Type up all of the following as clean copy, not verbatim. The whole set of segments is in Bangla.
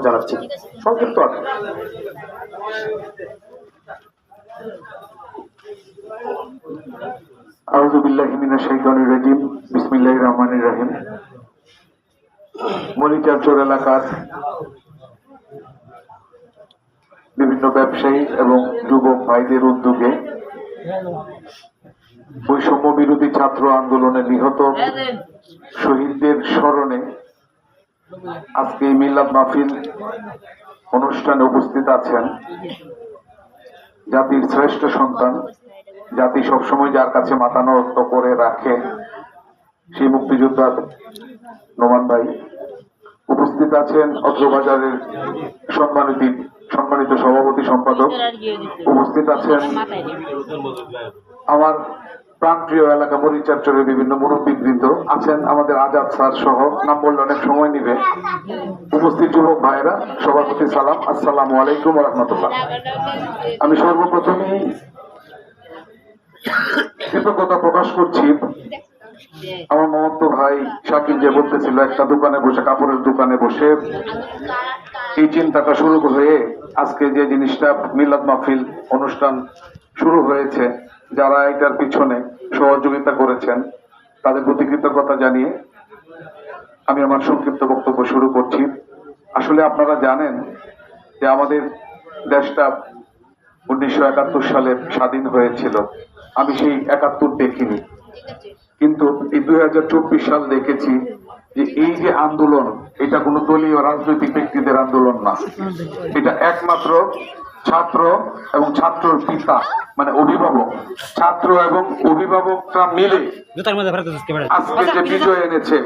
জানাচ্ছি। সংক্ষিপ্ত আকারে। আউযু বিল্লাহি মিনাশ শাইতানির রাজিম। বিসমিল্লাহির রহমানির রহিম। মরিচারচর এলাকার বিভিন্ন ব্যবসায়ী এবং যুবক ভাইদের উদ্যোগে বৈষম্য বিরোধী ছাত্র আন্দোলনে নিহত শহীদদের স্মরণে আজকে এই মিলাদ মাহফিল অনুষ্ঠানে উপস্থিত আছেন জাতির শ্রেষ্ঠ সন্তান, জাতি সবসময় যার কাছে মাথা নত করে রাখে সেই মুক্তিযোদ্ধা নোমান ভাই। উপস্থিত আছেন অত্রবাজারের সম্মানিত সভাপতি সম্পাদক। উপস্থিত আছেন আমার প্রাণপ্রিয় এলাকা মরিচারচরের বিভিন্ন মুরব্বীবৃন্দ আছেন, আমাদের আজাদ স্যার সহ, নাম বললে অনেক সময় নিবে। উপস্থিত যুবক ভাইয়েরা, সবার প্রতি সালাম, আসসালামু আলাইকুম ওয়া রাহমাতুল্লাহ। আমি সর্বপ্রথমেই কৃতজ্ঞতা প্রকাশ করছি আমার মমত্ব ভাই শাকিল যে বলতেছিল একটা দোকানে বসে, কাপড়ের দোকানে বসে এই চিন্তাটা শুরু হয়ে আজকে যে জিনিসটা মিলাদ মাহফিল অনুষ্ঠান শুরু হয়েছে, যারা এটার পিছনে সহযোগিতা করেছেন তাদের প্রতি কৃতজ্ঞতা জানিয়ে আমি আমার সংক্ষিপ্ত বক্তব্য শুরু করছি। আসলে আপনারা জানেন যে আমাদের দেশটা 1971 সালে স্বাধীন হয়েছিল। আমি সেই 71 দেখিনি, কিন্তু এই 2024 সাল দেখেছি যে এই যে আন্দোলন, এটা কোনো দলীয় রাজনৈতিক ব্যক্তিদের আন্দোলন না, এটা একমাত্র ছাত্র এবং ছাত্রর পিতা মানে অভিভাবক, ছাত্র এবং অভিভাবকরা মিলে আজকে যে বিজয় এনেছে।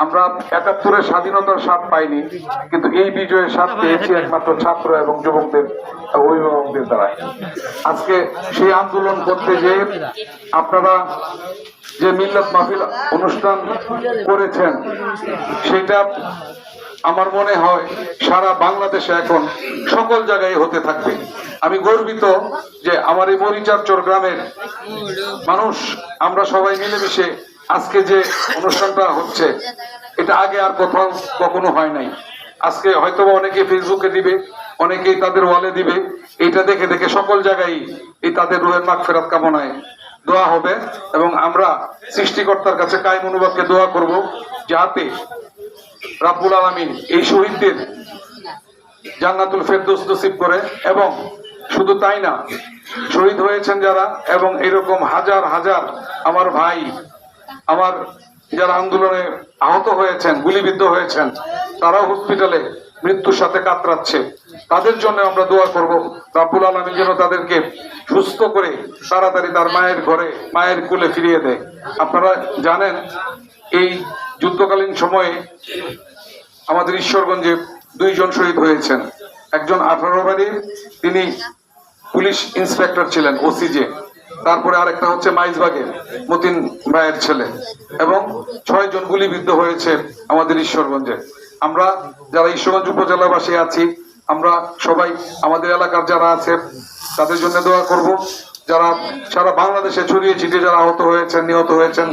আমরা 71-এর স্বাধীনতার স্বাদ পাইনি, কিন্তু এই বিজয়ের স্বাদ পেয়েছি একমাত্র ছাত্র এবং যুবকদের অভিভাবকদের দ্বারা। আজকে সেই আন্দোলন করতে যে আপনারা যে মিলাদ মাহফিল অনুষ্ঠান করেছেন, সেটা আমার মনে হয় সারা বাংলাদেশে এখন সকল জায়গায় হতে থাকবে। আমি গর্বিত যে আমার এই মরিচারচর গ্রামের মানুষ, আমরা সবাই মিলেমিশে আজকে যে অনুষ্ঠানটা হচ্ছে, এটা আগে আর কোথাও কখনো হয় নাই। আজকে হয়তো অনেকে ফেসবুকে দিবে, অনেকেই তাদের ওয়ালে দিবে, এইটা দেখে দেখে সকল জায়গায় এই তাদের রুহের মাগফিরাত কামনায় দোয়া হবে। এবং আমরা সৃষ্টিকর্তার কাছে কায়েম অনুবাদকে দোয়া করব যাতে রাব্বুল আলামিন এই শহীদদের জান্নাতুল ফেরদৌস নসিব করে। এবং শুধু তাই না, শহীদ হয়েছেন যারা, এবং এরকম হাজার হাজার আমার ভাই, আমার যারা আন্দোলনে আহত হয়েছেন, গুলিবিদ্ধ হয়েছেন, তারাও হসপিটালে মৃত্যুর সাথে কাতরাচ্ছে, তাদের জন্য আমরা দোয়া করব রাব্বুল আলামিন যেন তাদেরকে সুস্থ করে তাড়াতাড়ি তার মায়ের ঘরে, মায়ের কোলে ফিরিয়ে দেয়। আপনারা জানেন এই যুদ্ধকালীন সময়ে আমাদের ঈশ্বরগঞ্জে 2 জন শহীদ হয়েছেন। একজন 18 বাড়ির, তিনি পুলিশ ইন্সপেক্টর ছিলেন, ওসিজে। তারপরে আরেকটা হচ্ছে মাইজবাগের মতিন ভাইয়ের ছেলে, এবং 6 জন গুলিবিদ্ধ হয়েছে আমাদের ঈশ্বরগঞ্জে। আমরা যারা ঈশ্বরগঞ্জ উপজেলাবাসী আছি, আমরা সবাই আমাদের এলাকার যারা আছে তাদের জন্য দোয়া করব। যারা সারা বাংলাদেশে ছড়িয়ে ছিটিয়ে যারা আহত হয়েছেন, নিহত হয়েছেন,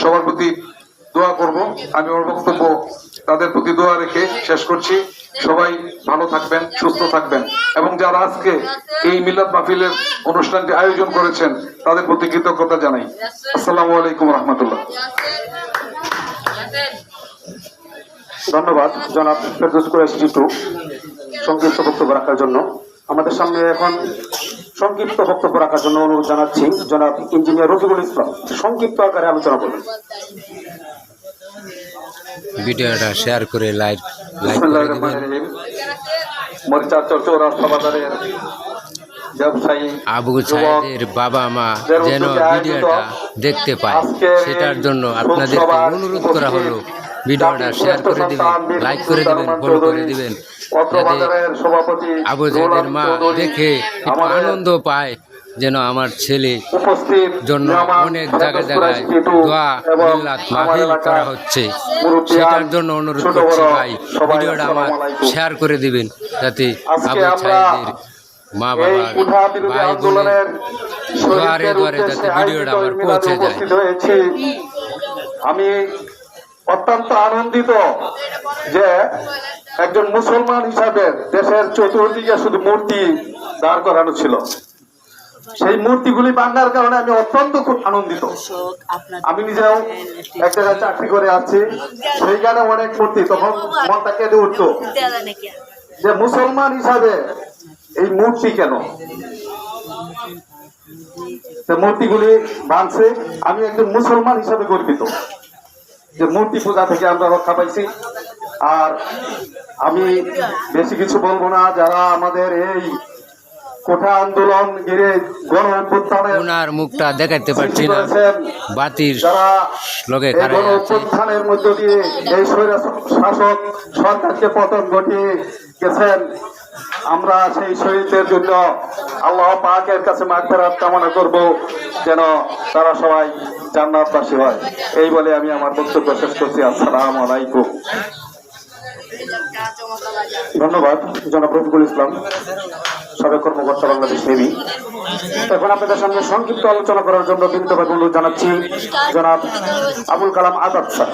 সবার প্রতি দোয়া করব। আমি আমার বক্তব্য তাদের প্রতি দোয়া রেখে শেষ করছি। সবাই ভালো থাকবেন, সুস্থ থাকবেন, এবং যারা আজকে এই মিলাদ মাহফিলের অনুষ্ঠানটি আয়োজন করেছেন তাদের প্রতি কৃতজ্ঞতা জানাই। আসসালামু আলাইকুম রহমতুল্লাহ। ধন্যবাদ জনাব ফেরদৌস কুরাইশি টিটু সংক্ষিপ্ত বক্তব্য রাখার জন্য। আমাদের সামনে এখন সংক্ষিপ্ত বক্তব্য রাখার জন্য অনুরোধ জানাচ্ছি জনাব ইঞ্জিনিয়ার রফিকুল ইসলাম, সংক্ষিপ্ত আকারে আলোচনা করবেন। ভিডিওটা শেয়ার করে লাইক করে দিবেন। মরিচারচর চৌরাস্তা বাজারের ব্যবসায়ী আবু সাইদের বাবা মা যেন ভিডিওটা দেখতে পায়, সেটার জন্য আপনাদেরকে অনুরোধ করা হলো ভিডিওটা শেয়ার করে দিবেন, লাইক করে দিবেন, ফলো করে দিবেন, যাতে আবু সাইদের মা দেখে একটু আনন্দ পায়, যেন আমার ছেলে জন্য অনেক জায়গায় জায়গায় দোয়া মিলাদ মাহফিল করা হচ্ছে, সেটার জন্য অনুরোধ করছি ভাই ভিডিওটা আমার শেয়ার করে দিবেন, যাতে আবু সাইদের মা বাবার ভাই বোনের দুয়ারে দুয়ারে যাতে ভিডিওটা আমার পৌঁছে যায়। আমি অত্যন্ত আনন্দিত যে একজন মুসলমান হিসাবে দেশের চতুর্দিকে শুধু মূর্তি দাঁড় করানো ছিল। সেই মূর্তিগুলি ভাঙার কারণে আমি অত্যন্ত খুব আনন্দিত। আমি নিজেও এক জায়গায় চাকরি করে আসছি, সেইখানে অনেক মূর্তি, তখন মনটা কেঁদে উঠতো যে মুসলমান হিসাবে এই মূর্তি কেন, মূর্তিগুলি ভাঙছে। আমি একজন মুসলমান হিসাবে গর্বিত যে মূর্তি পূজা থেকে আমরা রক্ষা পাইছি। আর আমি বেশি কিছু বলবো না। যারা আমাদের এই কোঠা আন্দোলন ঘিরে গণ অভ্যুত্থানের ওনার মুখটা দেখাইতে পারছি না, বাতির যারা লগে এই খাড়াই গণ আছে। অভ্যুত্থানের মধ্য দিয়ে এই স্বৈর শাসক সরকারকে পতন ঘটিয়ে গেছেন, আমরা সেই শহীদদের জন্য আল্লাহ পাকের কাছে মাগফিরাত কামনা করব, যেন তারা সবাই জান্নাতবাসী হয়। এই বলে আমি আমার বক্তব্য শেষ করছি। আসসালামু আলাইকুম। ধন্যবাদ জনাব রফিকুল ইসলাম, সাবেক কর্মকর্তা বাংলাদেশ নেভি। এখন আপনাদের সামনে সংক্ষিপ্ত আলোচনা করার জন্য বিনীতভাবে অনুরোধ জানাচ্ছি জনাব আবুল কালাম আজাদ স্যার।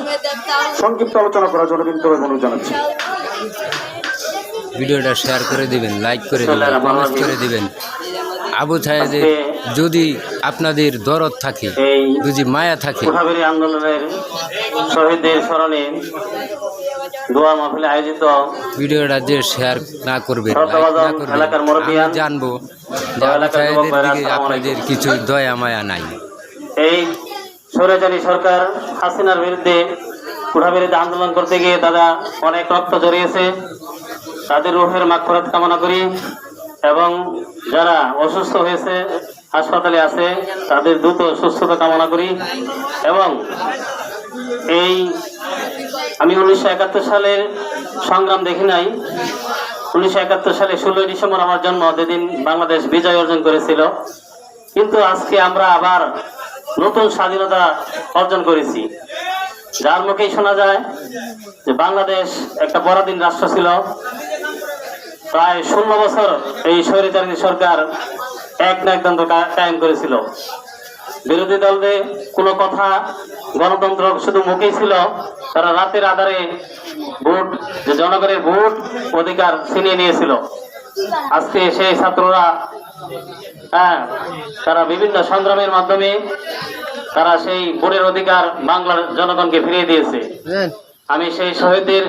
সংক্ষিপ্ত আলোচনা করার জন্য বিনীতভাবে অনুরোধ জানাচ্ছি। ভিডিওটা শেয়ার করে দিবেন, লাইক করে দিবেন, কমেন্ট করে দিবেন। আবু সাইদের যদি আপনাদের দরদ থাকে, যদি মায়া থাকে, কোঠাবেড়ি আন্দোলনের শহীদদের স্মরণে দোয়া মাহফিল আয়োজিত ভিডিওটা যে শেয়ার না করবেন, লাইক না করবেন, এলাকার মুরব্বিয়ান, আমি জানবো যে আবু সাইদের দিকে আপনাদের কিছু দয়া মায়া নাই। এই স্বৈরাচারী সরকার হাসিনার বিরুদ্ধে কোঠাবেড়িতে আন্দোলন করতে গিয়ে তারা অনেক রক্ত জড়িয়েছে। তাদের রূহের মাগফিরাত কামনা করি এবং যারা অসুস্থ হয়েছে হাসপাতালে আছে তাদের দ্রুত সুস্থতা কামনা করি। এবং এই আমি 1971 সালের সংগ্রাম দেখি নাই। 1971 সালে 16ই ডিসেম্বর আমার জন্ম, যেদিন বাংলাদেশ বিজয় অর্জন করেছিল। কিন্তু আজকে আমরা আবার নতুন স্বাধীনতা অর্জন করেছি, যার মুখেই শোনা যায় যে বাংলাদেশ একটা পরাধীন রাষ্ট্র ছিল। প্রায় 16 বছর এই স্বৈরাচারী সরকার এক না একদন্ত কায়েম করেছিল। বিরোধী দলদের কোনো কথা, গণতন্ত্র শুধু মুখেই ছিল। তারা রাতের আধারে ভোট, যে জনগণের ভোট অধিকার ছিনিয়ে নিয়েছিল। আজকে সেই ছাত্ররা তারা বিভিন্ন সংগ্রামের মাধ্যমে তারা সেই ভোটের অধিকার বাংলার জনগণকে ফিরিয়ে দিয়েছে। আমি সেই শহীদদের